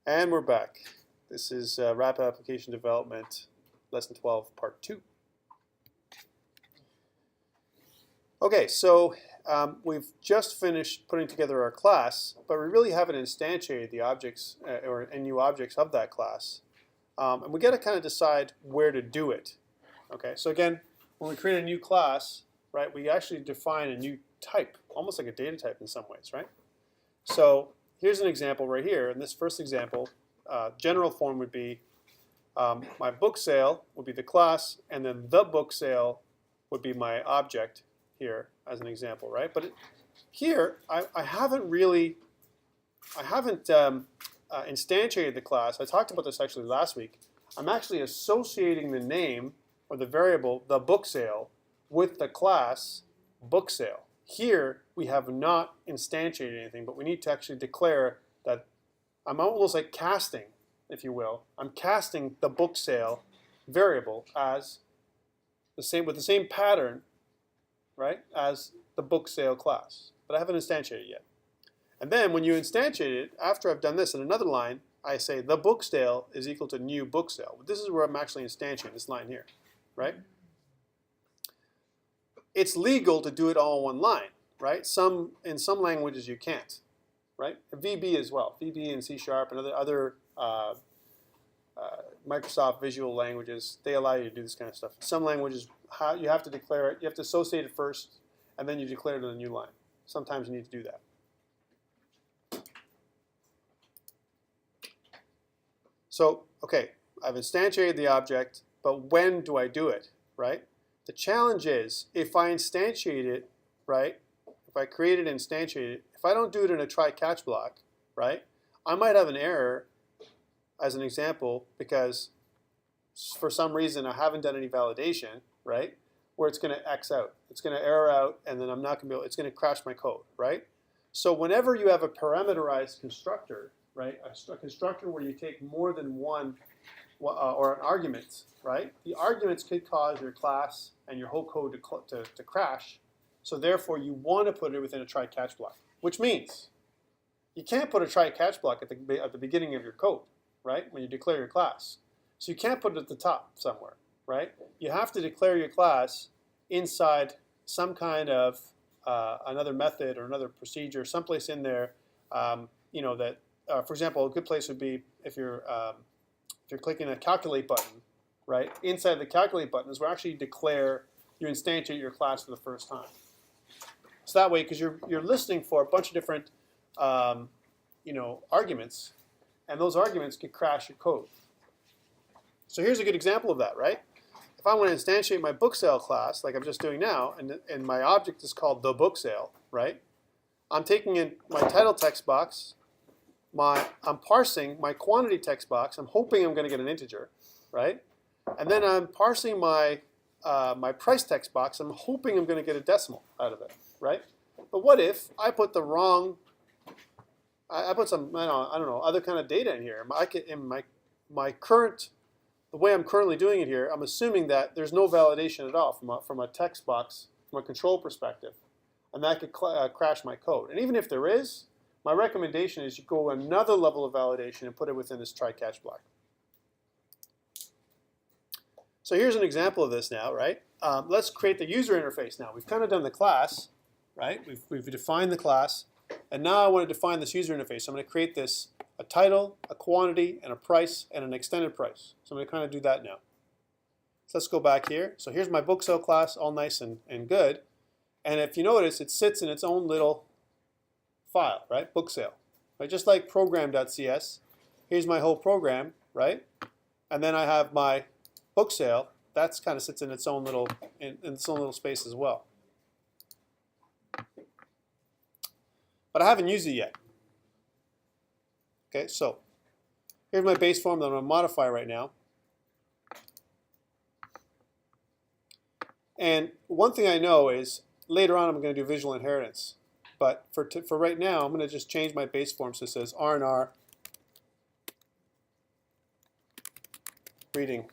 And we're back. This is Rapid Application Development, Lesson 12, Part 2. Okay, so we've just finished putting together our class, but we really haven't instantiated the objects or new objects of that class. And we got to kind of decide where to do it. Okay, so again, when we create a new class, right, we actually define a new type, almost like a data type in some ways, right? So here's an example right here. In this first example, general form would be my book sale would be the class, and then the book sale would be my object here as an example, right? But here, I haven't instantiated the class. I talked about this actually last week. I'm actually associating the name or the variable, the book sale, with the class book sale. Here, we have not instantiated anything, but we need to actually declare that I'm almost like casting, if you will. I'm casting the book sale variable as the same with the same pattern, right, as the book sale class. But I haven't instantiated it yet. And then when you instantiate it, after I've done this in another line, I say the book sale is equal to new book sale. This is where I'm actually instantiating this line here, right? It's legal to do it all in one line, right? In some languages you can't, right? VB as well. VB and C# and other Microsoft visual languages, they allow you to do this kind of stuff. Some languages, you have to declare it, you have to associate it first, and then you declare it in a new line. Sometimes you need to do that. So, okay, I've instantiated the object, but when do I do it, right? The challenge is, if I instantiate it, right, if I create it and instantiate it, if I don't do it in a try-catch block, right, I might have an error, as an example, because for some reason I haven't done any validation, right, where it's going to X out. It's going to error out, and then I'm not going to be able, it's going to crash my code, right? So whenever you have a parameterized constructor, right, a constructor where you take more than one or an argument, right? The arguments could cause your class and your whole code to crash. So therefore, you want to put it within a try-catch block, which means you can't put a try-catch block at the beginning of your code, right? When you declare your class. So you can't put it at the top somewhere, right? You have to declare your class inside some kind of another method or another procedure, someplace in there, you know, that, for example, a good place would be if you're clicking a calculate button, right? Inside the calculate button is where actually you declare, you instantiate your class for the first time. So that way, because you're listening for a bunch of different, you know, arguments, and those arguments could crash your code. So here's a good example of that, right? If I want to instantiate my book sale class, like I'm just doing now, and my object is called the book sale, right? I'm taking in my title text box. I'm parsing my quantity text box. I'm hoping I'm going to get an integer, right? And then I'm parsing my my price text box. I'm hoping I'm going to get a decimal out of it, right? But what if I put the wrong? I put some I don't know other kind of data in here. The way I'm currently doing it here, I'm assuming that there's no validation at all from a text box, from a control perspective, and that could crash my code. And even if there is, my recommendation is you go another level of validation and put it within this try-catch block. So here's an example of this now, right? Let's create the user interface now. We've kind of done the class, right? We've defined the class, and now I want to define this user interface. So I'm going to create this, a title, a quantity, and a price, and an extended price. So I'm going to kind of do that now. So let's go back here. So here's my book sale class, all nice and good. And if you notice, it sits in its own little file, right? Book sale, right? Just like program.cs. Here's my whole program, right? And then I have my book sale. That's kind of sits in its own little in its own little space as well. But I haven't used it yet. Okay, so here's my base form that I'm going to modify right now. And one thing I know is later on I'm going to do visual inheritance. But for right now, I'm going to just change my base form so it says R&R reading.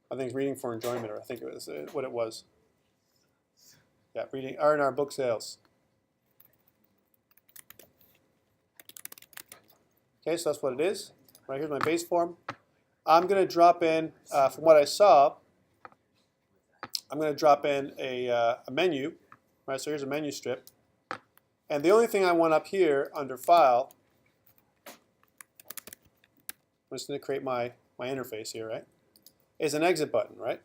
I think it's reading for enjoyment, or I think it was what it was. Yeah, reading R&R book sales. Okay, so that's what it is. Right, here's my base form. I'm going to drop in, from what I saw, I'm going to drop in a menu. Right, so here's a menu strip. And the only thing I want up here under File, I'm just going to create my interface here, right, is an exit button, right?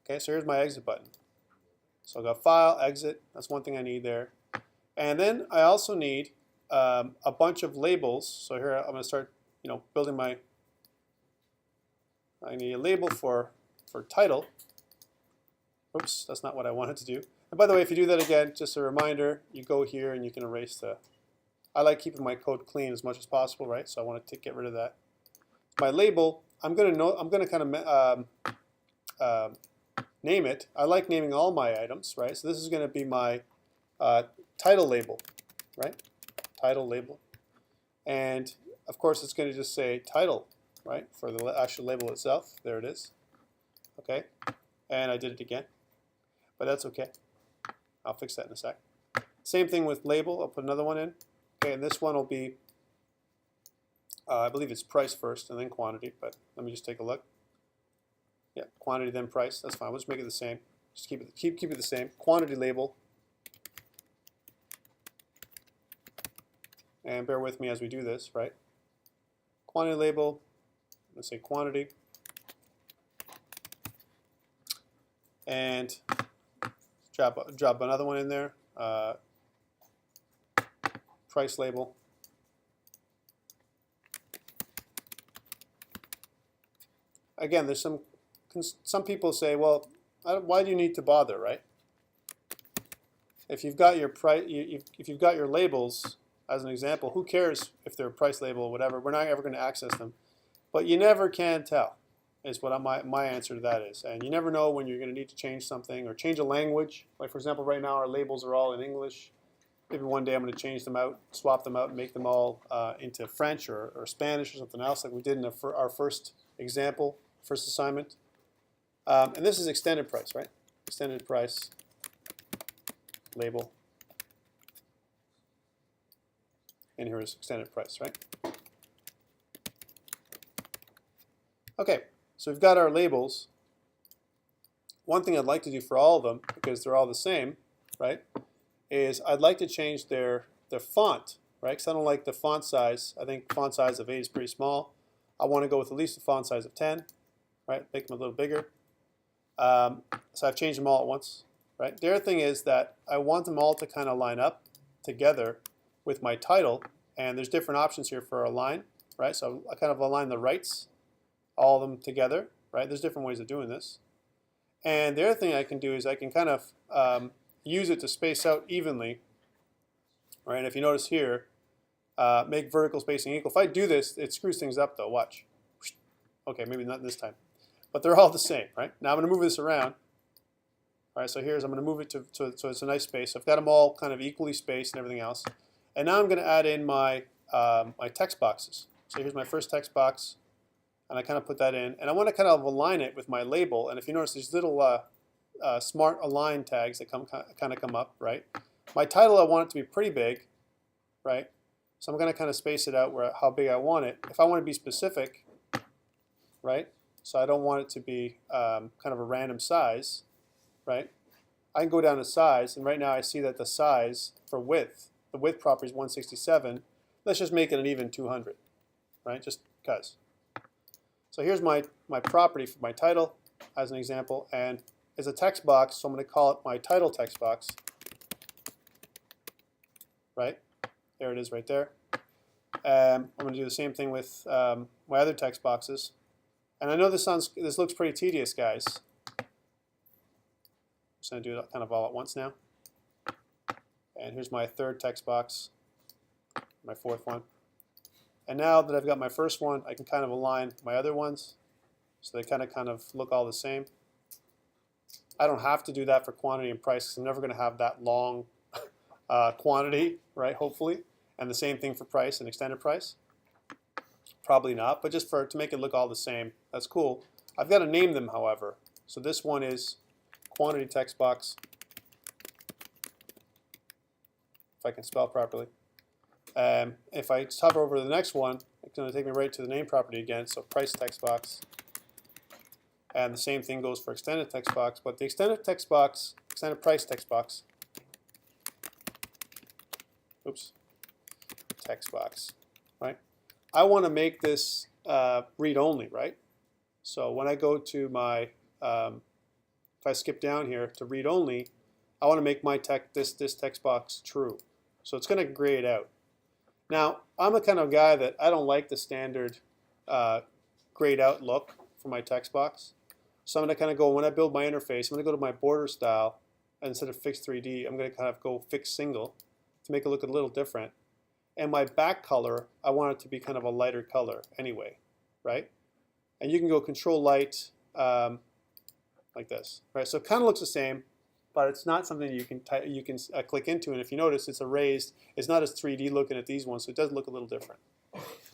Okay, so here's my exit button. So I've got File, Exit. That's one thing I need there. And then I also need a bunch of labels. So here I'm going to start, building my. I need a label for title. Oops, that's not what I wanted to do. And by the way, if you do that again, just a reminder, you go here and you can erase the. I like keeping my code clean as much as possible, right? So I want to get rid of that. My label, I'm going to kind of name it. I like naming all my items, right? So this is going to be my title label, right? Title label. And of course, it's going to just say title, right? For the actual label itself. There it is. Okay. And I did it again. But that's okay. I'll fix that in a sec. Same thing with label. I'll put another one in. Okay, and this one will be, I believe it's price first and then quantity, but let me just take a look. Yeah, quantity then price. That's fine. We'll just make it the same. Just keep it the same. Quantity label. And bear with me as we do this, right? Quantity label. Let's say quantity. And drop another one in there. Price label. Again, there's some people say, well, why do you need to bother, right? If you've got your if you've got your labels, as an example, who cares if they're a price label or whatever? We're not ever going to access them. But you never can tell, is what my answer to that is. And you never know when you're going to need to change something or change a language. Like, for example, right now our labels are all in English. Maybe one day I'm going to change them out, swap them out, and make them all into French or Spanish or something else, like we did in our first example, first assignment. And this is extended price, right? Extended price label. And here is extended price, right? Okay, so we've got our labels. One thing I'd like to do for all of them, because they're all the same, right, is I'd like to change their font, right? Because I don't like the font size. I think font size of 8 is pretty small. I want to go with at least a font size of 10, right? Make them a little bigger. So I've changed them all at once, right? The other thing is that I want them all to kind of line up together with my title, and there's different options here for align, right? So I kind of align the rights, all of them together, right? There's different ways of doing this. And the other thing I can do is I can kind of use it to space out evenly, right? And if you notice here, make vertical spacing equal. If I do this, it screws things up though, watch. Okay, maybe not this time. But they're all the same, right? Now I'm going to move this around. All right, so I'm going to move it so it's a nice space. So I've got them all kind of equally spaced and everything else. And now I'm going to add in my, my text boxes. So here's my first text box. And I kind of put that in. And I want to kind of align it with my label. And if you notice these little smart align tags that kind of come up, right? My title, I want it to be pretty big, right? So I'm going to kind of space it out how big I want it. If I want to be specific, right? So I don't want it to be kind of a random size, right? I can go down to size, and right now I see that the size for width, the width property is 167. Let's just make it an even 200, right? Just because. So here's my property for my title as an example, and it's a text box, so I'm going to call it my title text box, right? There it is right there. I'm going to do the same thing with my other text boxes. And I know this looks pretty tedious, guys. I'm just going to do it kind of all at once now. And here's my third text box, my fourth one. And now that I've got my first one, I can kind of align my other ones so they kind of look all the same. I don't have to do that for quantity and price because I'm never going to have that long quantity, right, hopefully. And the same thing for price and extended price. Probably not, but just to make it look all the same, that's cool. I've got to name them, however. So this one is quantity text box, if I can spell properly. If I hover over the next one, it's going to take me right to the name property again, so price text box. And the same thing goes for extended text box, but the extended text box, extended price text box, oops, text box, right? I want to make this read only, right? So when I go to my, if I skip down here to read only, I want to make my this text box true. So it's going to gray it out. Now, I'm the kind of guy that I don't like the standard grayed out look for my text box. So I'm going to kind of go, when I build my interface, I'm going to go to my border style, and instead of fixed 3D, I'm going to kind of go fixed single to make it look a little different. And my back color, I want it to be kind of a lighter color anyway, right? And you can go control light like this, right? So it kind of looks the same, but it's not something you can click into. And if you notice, it's erased. It's not as 3D looking at these ones, so it does look a little different.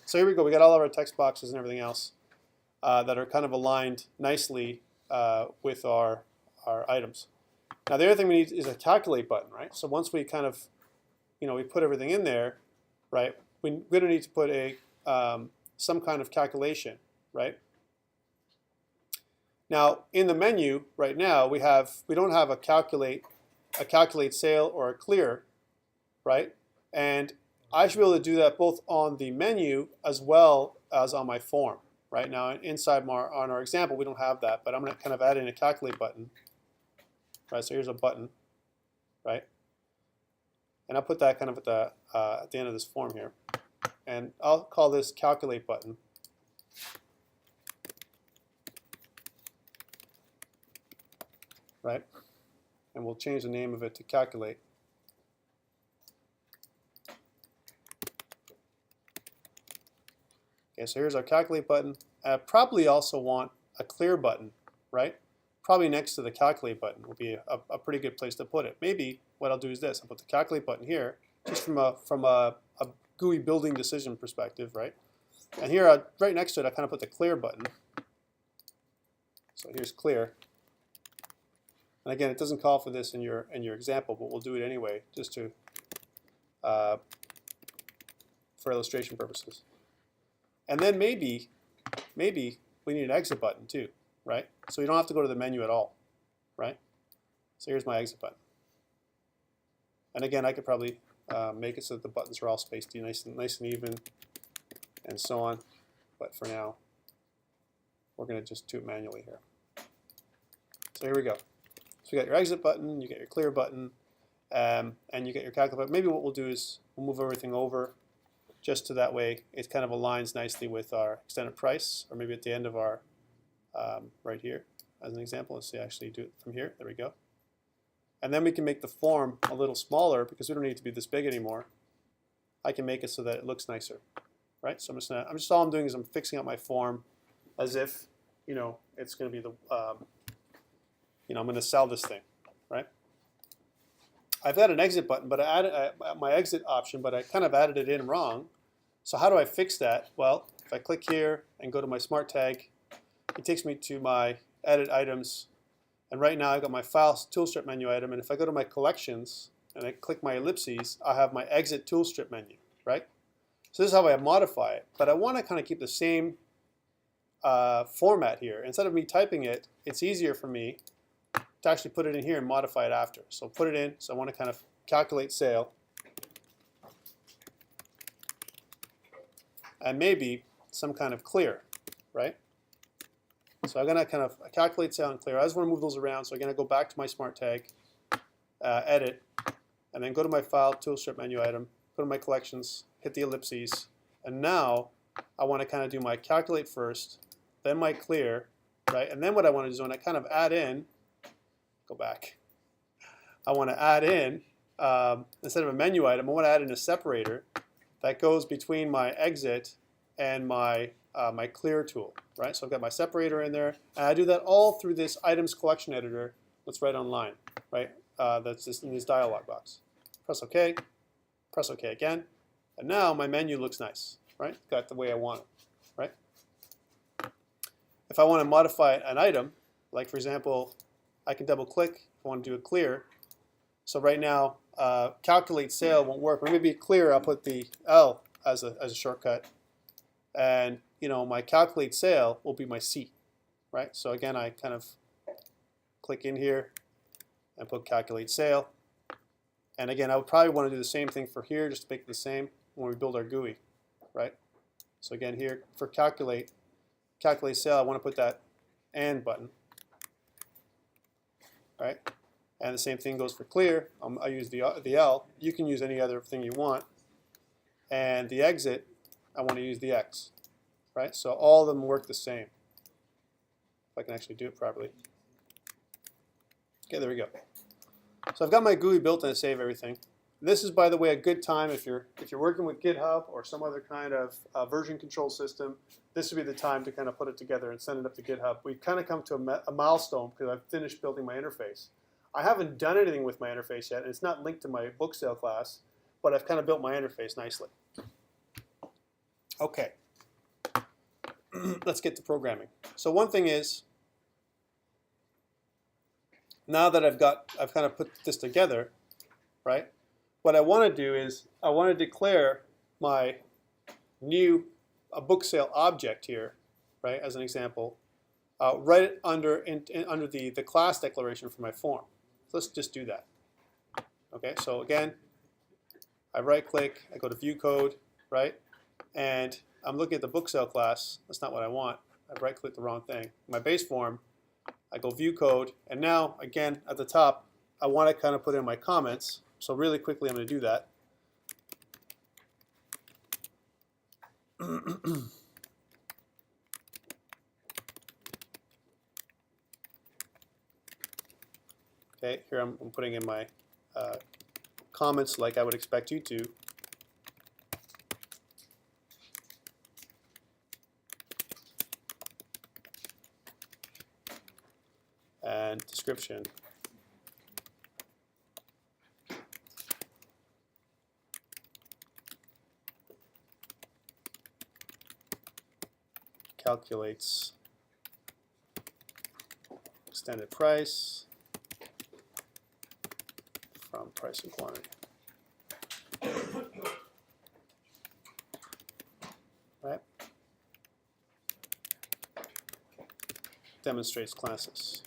So here we go. We got all of our text boxes and everything else that are kind of aligned nicely with our items. Now the other thing we need is a calculate button, right? So once we kind of, we put everything in there, right? We're going to need to put a some kind of calculation, right? Now in the menu right now we don't have a calculate sale or a clear, right? And I should be able to do that both on the menu as well as on my form. Right now, inside on our example, we don't have that, but I'm going to kind of add in a calculate button. Right, so here's a button, right? And I'll put that kind of at the end of this form here, and I'll call this calculate button. Right, and we'll change the name of it to calculate. Okay, so here's our calculate button. I probably also want a clear button, right? Probably next to the calculate button will be a pretty good place to put it. Maybe what I'll do is this: I'll put the calculate button here, just from a GUI building decision perspective, right? And here, right next to it, I kind of put the clear button. So here's clear. And again, it doesn't call for this in your example, but we'll do it anyway, just to for illustration purposes. And then maybe we need an exit button too, right? So you don't have to go to the menu at all, right? So here's my exit button. And again, I could probably make it so that the buttons are all spaced nice and even, and so on. But for now, we're going to just do it manually here. So here we go. So you got your exit button, you get your clear button, and you get your calculate button. Maybe what we'll do is we'll move everything over just so that way it kind of aligns nicely with our extended price, or maybe at the end of our, right here as an example. Let's see, actually do it from here. There we go. And then we can make the form a little smaller because we don't need it to be this big anymore. I can make it so that it looks nicer, right? So all I'm doing is I'm fixing up my form as if, it's going to be the, I'm going to sell this thing, right? I've got an exit button, but I added my exit option, but I kind of added it in wrong. So how do I fix that? Well, if I click here and go to my smart tag, it takes me to my edit items. And right now I've got my file toolstrip menu item. And if I go to my collections and I click my ellipses, I have my exit toolstrip menu, right? So this is how I modify it. But I want to kind of keep the same format here. Instead of me typing it, it's easier for me to actually put it in here and modify it after. So put it in. So I want to kind of calculate sale. And maybe some kind of clear, right? So I'm going to kind of calculate sale and clear. I just want to move those around. So I'm going to go back to my smart tag, edit, and then go to my file toolstrip menu item, go to my collections, hit the ellipses. And now I want to kind of do my calculate first, then my clear, right? And then what I want to do is when I kind of add in, go back. I want to add in, instead of a menu item, I want to add in a separator that goes between my exit and my my clear tool, right? So I've got my separator in there, and I do that all through this items collection editor that's right online, right? That's just in this dialog box. Press OK, press OK again, and now my menu looks nice, right? Got the way I want it, right? If I want to modify an item, like for example, I can double click if I want to do a clear. So right now calculate sale won't work. Or maybe clear, I'll put the L as a shortcut. And my calculate sale will be my C, right? So again, I kind of click in here and put calculate sale. And again, I would probably want to do the same thing for here, just to make it the same when we build our GUI, right? So again, here for calculate sale, I want to put that and button, right? And the same thing goes for clear. I use the L. You can use any other thing you want. And the exit, I want to use the X, right? So all of them work the same. If I can actually do it properly. Okay, there we go. So I've got my GUI built and I save everything. This is, by the way, a good time if you're working with GitHub or some other kind of version control system. This would be the time to kind of put it together and send it up to GitHub. We've kind of come to a milestone because I've finished building my interface. I haven't done anything with my interface yet, and it's not linked to my book sale class, but I've kind of built my interface nicely. Okay, let's get to programming. So one thing is, now that I've kind of put this together, right? What I want to do is I want to declare my new book sale object here, right? As an example, right under under the class declaration for my form. So let's just do that. Okay. So again, I right-click, I go to View Code, right? And I'm looking at the book sale class. That's not what I want. I right-clicked the wrong thing. My base form, I go View Code, and now again at the top, I want to kind of put in my comments. So really quickly, I'm going to do that. Okay, here I'm putting in my comments like I would expect you to. And description. Calculates extended price from price and quantity. Right? Demonstrates classes.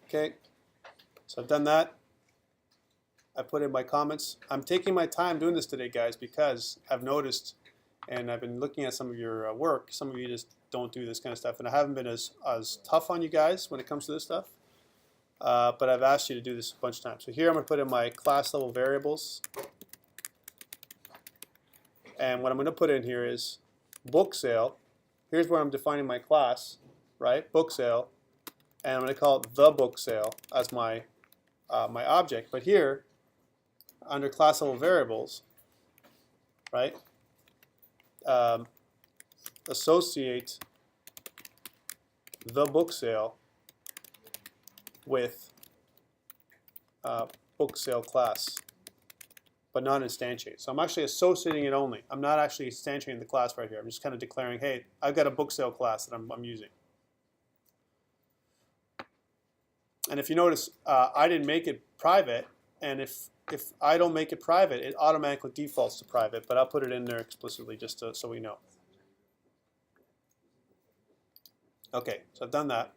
Okay, so I've done that. I put in my comments. I'm taking my time doing this today, guys, because I've noticed, and I've been looking at some of your work, some of you just don't do this kind of stuff, and I haven't been as tough on you guys when it comes to this stuff, but I've asked you to do this a bunch of times. So here I'm going to put in my class level variables, and what I'm going to put in here is book sale. Here's where I'm defining my class, right? Book sale. And I'm going to call it the book sale as my my object. But here, under class level variables, right? Associate the book sale with book sale class, but not instantiate. So I'm actually associating it only. I'm not actually instantiating the class right here. I'm just kind of declaring, hey, I've got a book sale class that I'm using. And if you notice, I didn't make it private, and if I don't make it private, it automatically defaults to private, but I'll put it in there explicitly just so we know. Okay, so I've done that.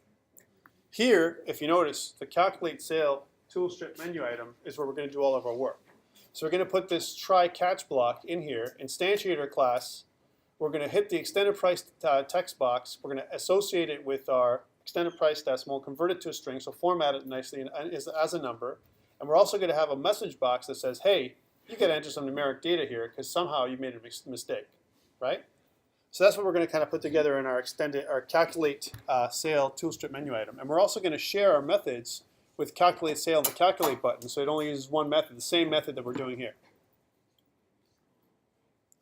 Here, if you notice, the calculate sale tool strip menu item is where we're going to do all of our work. So we're going to put this try catch block in here, instantiate our class. We're going to hit the extended price text box. We're going to associate it with our extended price decimal, convert it to a string, so format it nicely as a number. And we're also going to have a message box that says, hey, you got to enter some numeric data here because somehow you made a mistake, right? So that's what we're going to kind of put together in our calculate sale tool strip menu item. And we're also going to share our methods with calculate sale and the calculate button, so it only uses one method, the same method that we're doing here.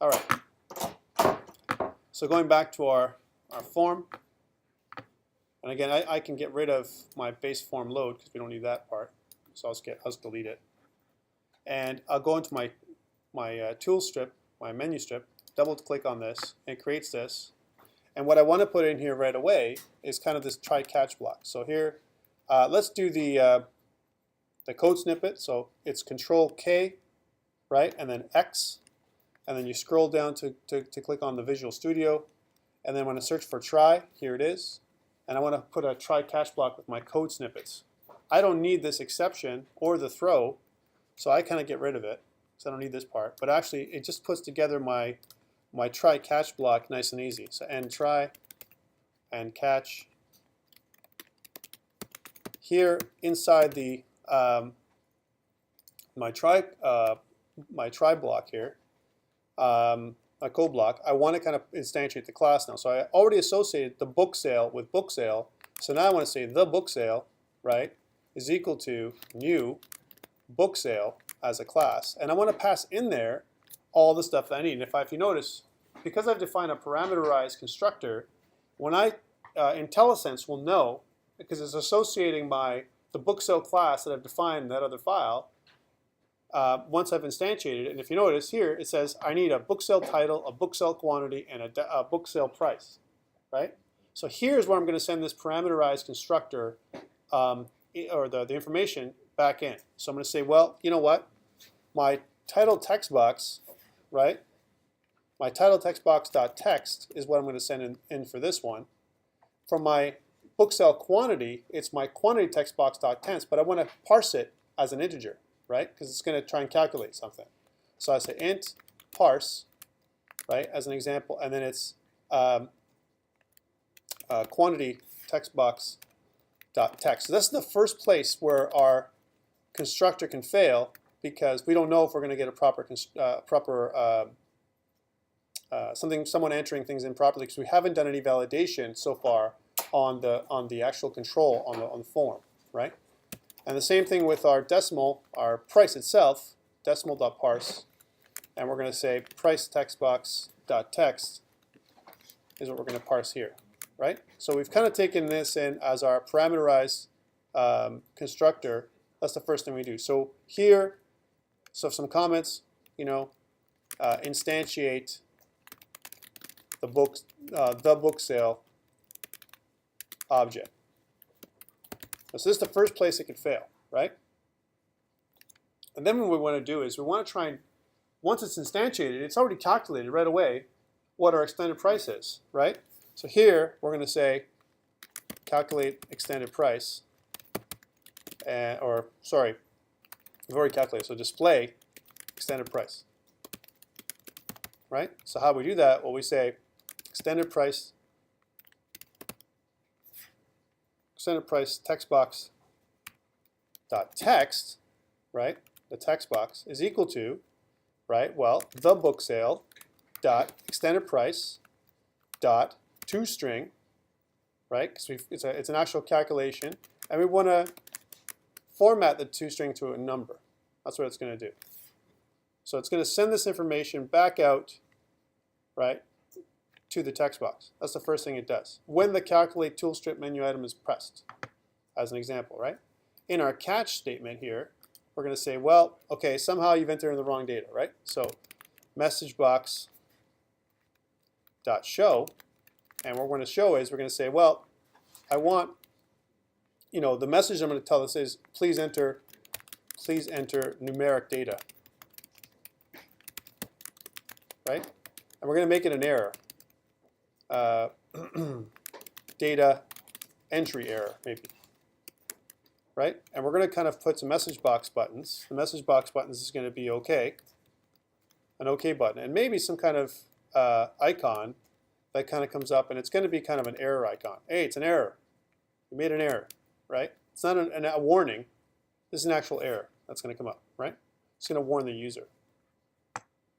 All right. So going back to our form. And again, I can get rid of my base form load because we don't need that part. So I'll just delete it. And I'll go into my tool strip, my menu strip, double click on this, and it creates this. And what I want to put in here right away is kind of this try catch block. So here, let's do the code snippet. So it's Control K, right, and then X, and then you scroll down to click on the Visual Studio, and then when I search for try, here it is. And I want to put a try catch block with my code snippets. I don't need this exception or the throw, so I kind of get rid of it, because I don't need this part. But actually, it just puts together my try catch block nice and easy. So and try and catch. Here inside the my try block here, my code block, I want to kind of instantiate the class now. So I already associated the book sale with book sale. So now I want to say the book sale, right, is equal to new book sale as a class. And I want to pass in there all the stuff that I need. And if you notice, because I've defined a parameterized constructor, when IntelliSense will know, because it's associating the book sale class that I've defined in that other file, once I've instantiated it. And if you notice here, it says I need a book sale title, a book sale quantity, and a book sale price, right? So here's where I'm going to send this parameterized constructor or the information back in. So I'm going to say, well, you know what? My title text box, right? My title text box.text is what I'm going to send in for this one. For my book sale quantity, it's my quantity text box.tense, but I want to parse it as an integer, right? Because it's going to try and calculate something. So I say int parse, right, as an example, and then it's quantity text box.text. So this is the first place where our constructor can fail, because we don't know if we're going to get a someone entering things improperly, because we haven't done any validation so far on the actual control on the form, right? And the same thing with our decimal, our price itself, decimal.parse, and we're going to say price text box.text is what we're going to parse here, right? So we've kind of taken this in as our parameterized constructor. That's the first thing we do. So here, so some comments, you know, instantiate the book sale object. So this is the first place it could fail, right? And then what we want to do is we want to try and, once it's instantiated, it's already calculated right away what our extended price is, right? So here we're going to say calculate extended price, or sorry, we've already calculated, so display extended price, right? So how do we do that? Well, we say extended price text box dot text, right? The text box is equal to, right? Well, the book sale dot extended price dot toString, right? Because it's an actual calculation, and we want to format the toString to a number. That's what it's going to do. So it's going to send this information back out, right, to the text box. That's the first thing it does when the calculate toolstrip menu item is pressed, as an example, right? In our catch statement here, we're going to say, well, okay, somehow you've entered the wrong data, right? So message box dot show, and what we're going to show is we're going to say, well, I want, you know, the message I'm going to tell this is please enter numeric data, right? And we're going to make it an error. Data entry error, maybe, right? And we're going to kind of put some message box buttons. The message box buttons is going to be OK, an OK button, and maybe some kind of icon that kind of comes up, and it's going to be kind of an error icon. Hey, it's an error. You made an error, right? It's not a warning. This is an actual error that's going to come up, right? It's going to warn the user.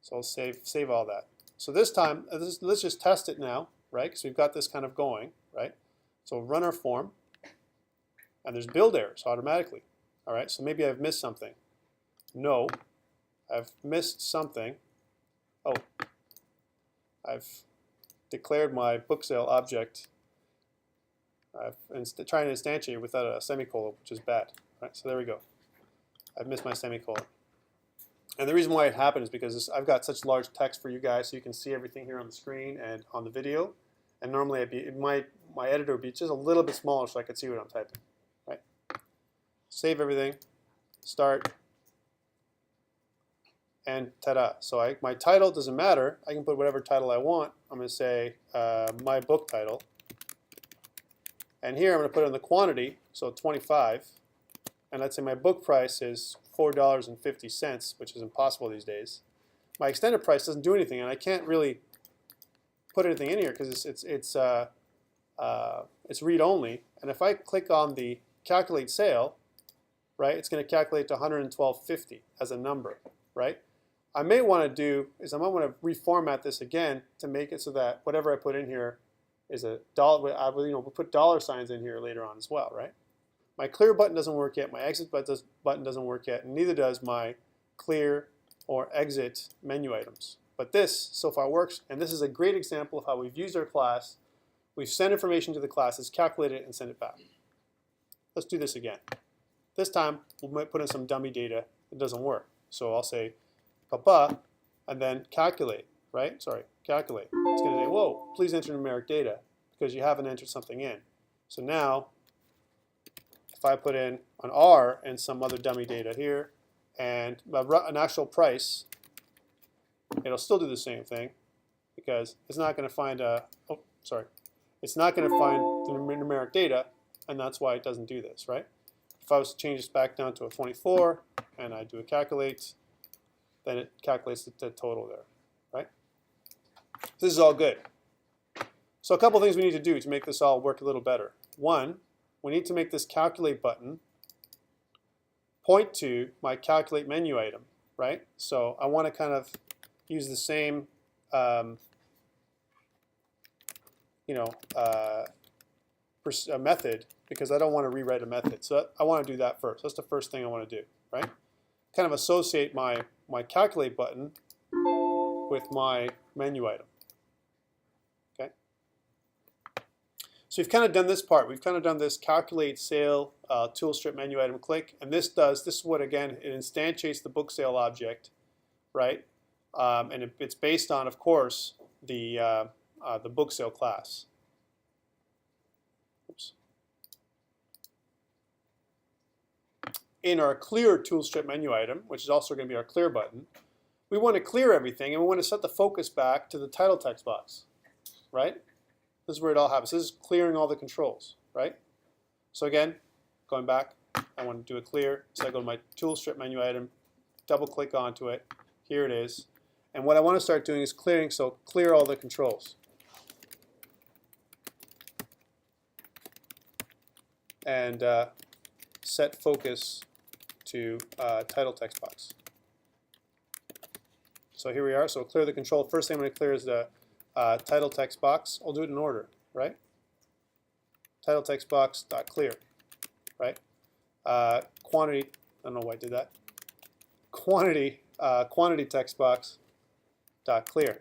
So I'll save all that. So this time, let's just test it now, right? Because we've got this kind of going, right? So run our form, and there's build errors automatically. All right, so maybe I've missed something. No, I've missed something. Oh, I've declared my book sale object. I've trying to instantiate without a semicolon, which is bad. All right, so there we go. I've missed my semicolon. And the reason why it happened is because I've got such large text for you guys, so you can see everything here on the screen and on the video. And normally my editor would be just a little bit smaller so I could see what I'm typing. Right? Save everything, start, and ta-da. So my title doesn't matter. I can put whatever title I want. I'm going to say my book title. And here I'm going to put in the quantity, so 25. And let's say my book price is $4.50, which is impossible these days. My extended price doesn't do anything, and I can't really put anything in here because it's read only. And if I click on the calculate sale, right, it's going to calculate to $112.50 as a number, right? I may want to do is I might want to reformat this again to make it so that whatever I put in here is a dollar. We'll put dollar signs in here later on as well, right? My clear button doesn't work yet. My exit button doesn't work yet, and neither does my clear or exit menu items. But this so far works, and this is a great example of how we've used our class. We've sent information to the class, it's calculated it, and sent it back. Let's do this again. This time, we'll put in some dummy data that doesn't work. So I'll say, papa, and then calculate, right? Sorry, calculate. It's going to say, whoa, please enter numeric data, because you haven't entered something in. So now, if I put in an R and some other dummy data here, and an actual price, it'll still do the same thing, because it's not going to find it's not going to find the numeric data, and that's why it doesn't do this, right? If I was to change this back down to a 24, and I do a calculate, then it calculates the total there, right? This is all good. So a couple things we need to do to make this all work a little better. One, we need to make this calculate button point to my calculate menu item, right? So I want to kind of use the same, method, because I don't want to rewrite a method. So I want to do that first. That's the first thing I want to do, right? Kind of associate my calculate button with my menu item. Okay. So we've kind of done this part. We've kind of done this calculate sale tool strip menu item click, and this is what, again, it instantiates the book sale object, right? And it's based on, of course, the book sale class. Oops. In our clear tool strip menu item, which is also going to be our clear button, we want to clear everything, and we want to set the focus back to the title text box, right? This is where it all happens. This is clearing all the controls, right? So again, going back, I want to do a clear. So I go to my tool strip menu item, double click onto it. Here it is. And what I want to start doing is clearing, so clear all the controls. And set focus to title text box. So here we are. So clear the control. First thing I'm going to clear is the title text box. I'll do it in order, right? Title text box dot clear, right? Quantity. I don't know why I did that. Quantity text box dot clear.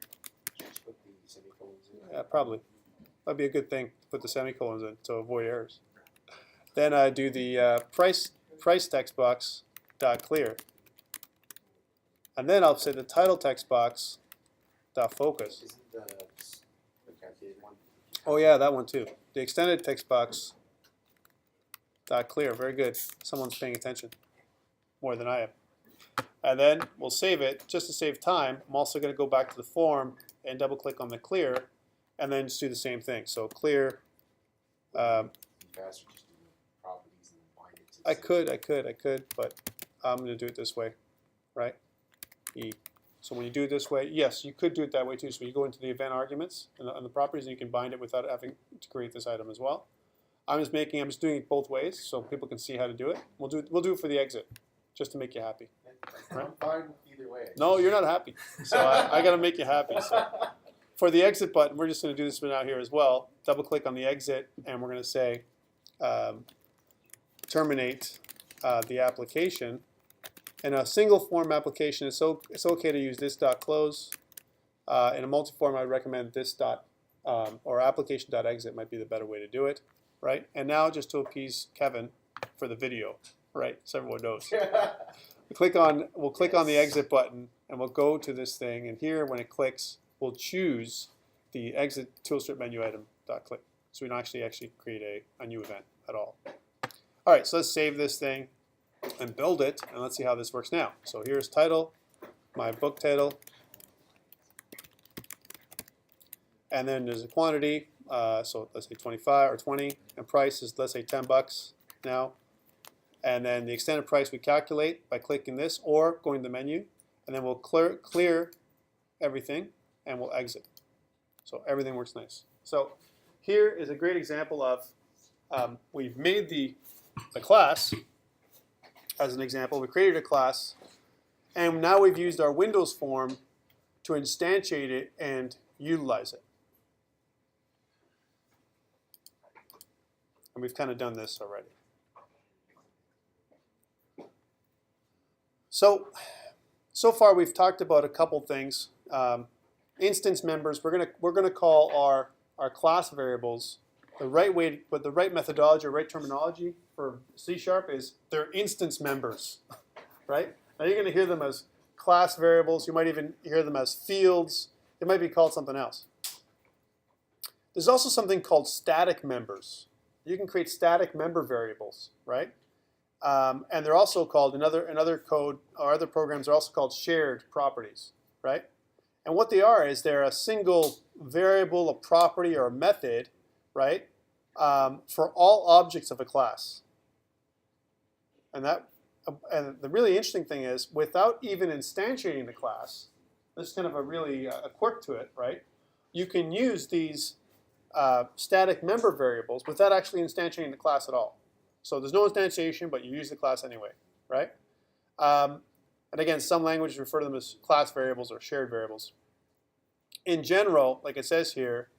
Probably. That'd be a good thing to put the semicolons in to avoid errors. Then I do the price text box dot clear, and then I'll say the title text box dot focus. Isn't the calculated one? Oh yeah, that one too. The extended text box dot clear. Very good. Someone's paying attention more than I am. And then we'll save it just to save time. I'm also going to go back to the form and double click on the clear, and then just do the same thing. So clear. I could, but I'm going to do it this way, right? E. So when you do it this way, yes, you could do it that way too. So you go into the event arguments and the properties, and you can bind it without having to create this item as well. I'm just doing it both ways so people can see how to do it. We'll do it for the exit, just to make you happy. Right? I'm fine either way. No, you're not happy. So I got to make you happy. So for the exit button, we're just going to do this one out here as well. Double click on the exit, and we're going to say terminate the application. In a single form application, it's okay to use this dot close. In a multi-form, I recommend this dot or application dot exit might be the better way to do it, right? And now just to appease Kevin for the video, right? So everyone knows. we'll click on the exit button and we'll go to this thing. And here, when it clicks, we'll choose the exit toolstrip menu item .click. So we don't actually create a new event at all. All right, so let's save this thing and build it, and let's see how this works now. So here's title, my book title, and then there's a quantity. So let's say 25 or 20, and price is, let's say, $10 now. And then the extended price we calculate by clicking this or going to the menu, and then we'll clear everything and we'll exit. So everything works nice. So here is a great example of we've made the class as an example. We created a class, and now we've used our Windows form to instantiate it and utilize it. And we've kind of done this already. So far we've talked about a couple things. Instance members, we're gonna call our class variables the right way, but the right methodology or right terminology for C# is they're instance members, right? Now you're gonna hear them as class variables. You might even hear them as fields. They might be called something else. There's also something called static members. You can create static member variables, right? And they're also called, in other code or other programs, they're also called shared properties, right? And what they are is they're a single variable, a property, or a method, right, for all objects of a class. And the really interesting thing is, without even instantiating the class, this is kind of a really a quirk to it, right? You can use these static member variables without actually instantiating the class at all. So there's no instantiation, but you use the class anyway, right? And again, some languages refer to them as class variables or shared variables. In general, like it says here,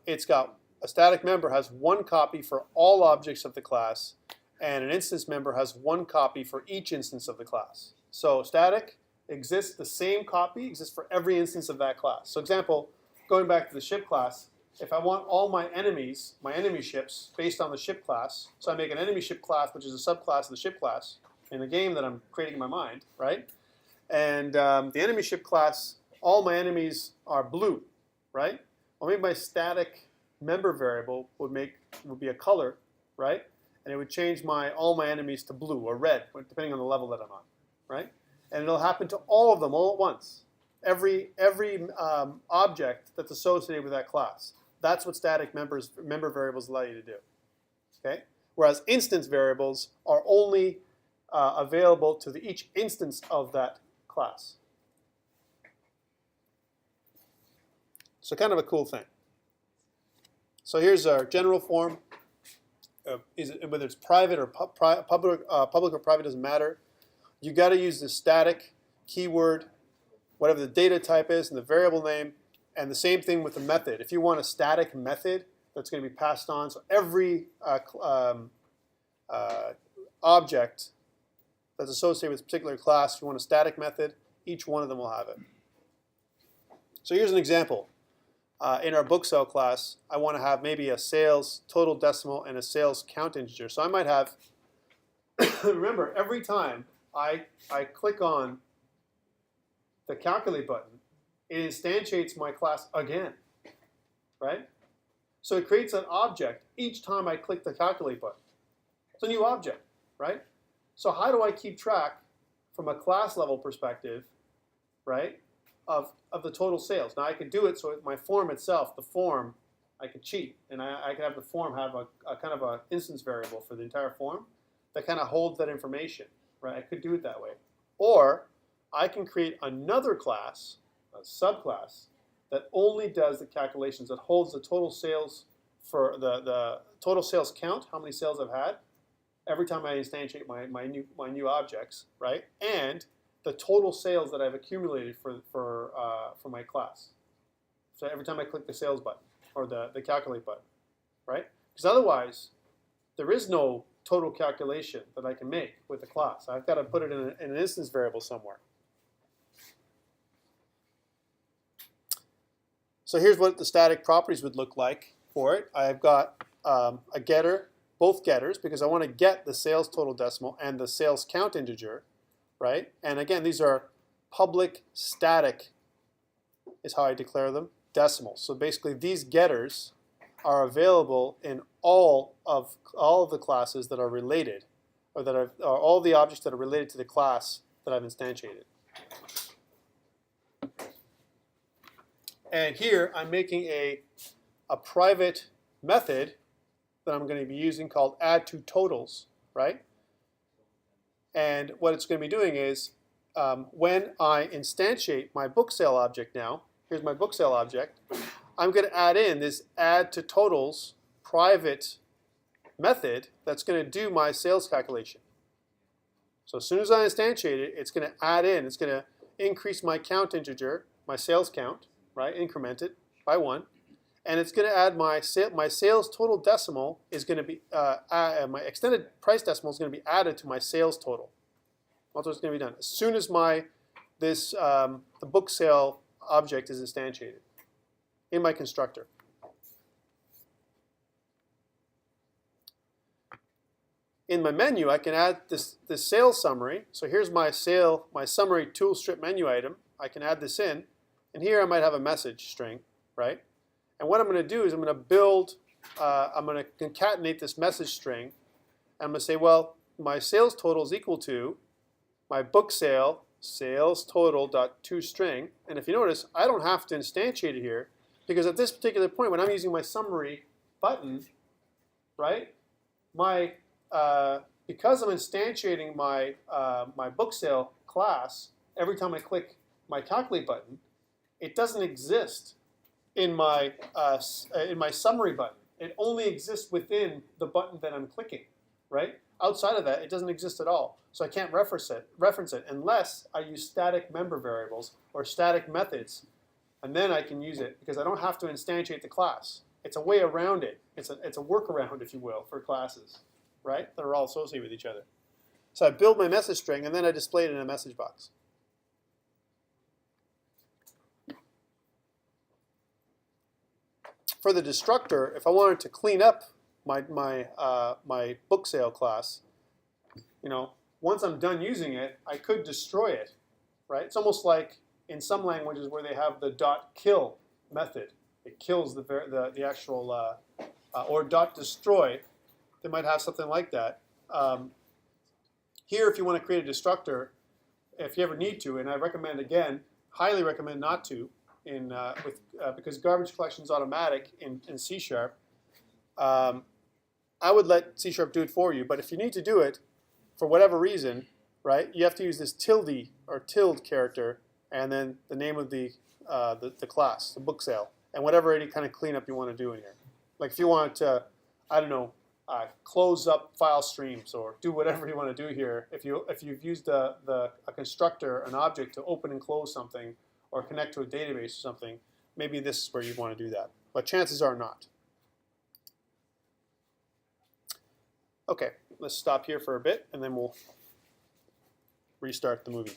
it's got a static member has one copy for all objects of the class, and an instance member has one copy for each instance of the class. So static exists, the same copy exists for every instance of that class. So example, going back to the ship class, if I want all my enemies, my enemy ships, based on the ship class, so I make an enemy ship class, which is a subclass of the ship class, in the game that I'm creating in my mind, right? And the enemy ship class, all my enemies are blue, right? Well, maybe my static member variable would be a color, right? And it would change all my enemies to blue or red, depending on the level that I'm on, right? And it'll happen to all of them all at once. Every object that's associated with that class. That's what static member variables allow you to do. Okay? Whereas instance variables are only available to each instance of that class. So kind of a cool thing. So here's our general form. Whether it's private or public or private doesn't matter. You got to use the static keyword, whatever the data type is, and the variable name. And the same thing with the method. If you want a static method that's going to be passed on, so every object that's associated with a particular class, if you want a static method, each one of them will have it. So here's an example. In our book sale class, I want to have maybe a sales total decimal and a sales count integer. So I might have, remember, every time I click on the calculate button, it instantiates my class again, right? So it creates an object each time I click the calculate button. It's a new object, right? So how do I keep track from a class level perspective, right, of the total sales? Now I can do it so my form itself, the form, I can cheat, and I can have the form have a kind of an instance variable for the entire form that kind of holds that information, right? I could do it that way. Or I can create another class, a subclass, that only does the calculations, that holds the total sales for the total sales count, how many sales I've had, every time I instantiate my new objects, right? And the total sales that I've accumulated for my class. So every time I click the sales button or the calculate button, right? Because otherwise, there is no total calculation that I can make with the class. I've got to put it in an instance variable somewhere. So here's what the static properties would look like for it. I've got a getter, both getters, because I want to get the sales total decimal and the sales count integer. right? And again, these are public static is how I declare them, decimals. So basically these getters are available in all of the classes that are related, or that are all the objects that are related to the class that I've instantiated. And here I'm making a private method that I'm going to be using called add to totals, right? And what it's going to be doing is when I instantiate my book sale object now, here's my book sale object, I'm going to add in this add to totals private method that's going to do my sales calculation. So as soon as I instantiate it, it's going to add in, it's going to increase my count integer, my sales count, right? Increment it by 1. And it's going to add my sales total decimal is going to be, my extended price decimal is going to be added to my sales total. That's what's going to be done. As soon as the book sale object is instantiated in my constructor. In my menu, I can add this sales summary. So here's my summary tool strip menu item. I can add this in. And here I might have a message string, right? And what I'm going to do is I'm going to concatenate this message string. And I'm going to say, well, my sales total is equal to my book sale sales total dot toString. And if you notice, I don't have to instantiate it here because at this particular point, when I'm using my summary button, right, because I'm instantiating my book sale class every time I click my calculate button, it doesn't exist in my summary button. It only exists within the button that I'm clicking, right? Outside of that, it doesn't exist at all. So I can't reference it unless I use static member variables or static methods, and then I can use it because I don't have to instantiate the class. It's a way around it. It's a workaround, if you will, for classes, right? That are all associated with each other. So I build my message string and then I display it in a message box. For the destructor, if I wanted to clean up my book sale class, once I'm done using it, I could destroy it, right? It's almost like in some languages where they have the .kill method. It kills the actual, or .destroy. They might have something like that. Here, if you want to create a destructor, if you ever need to, and I recommend, again, highly recommend not to, because garbage collection is automatic in C#. I would let C# do it for you, but if you need to do it, for whatever reason, right, you have to use this tilde or tilde character and then the name of the class, the book sale, and whatever any kind of cleanup you want to do in here. Like if you want to, I don't know, close up file streams or do whatever you want to do here. If you've used a constructor, an object to open and close something or connect to a database or something, maybe this is where you'd want to do that. But chances are not. Okay, let's stop here for a bit and then we'll restart the movie.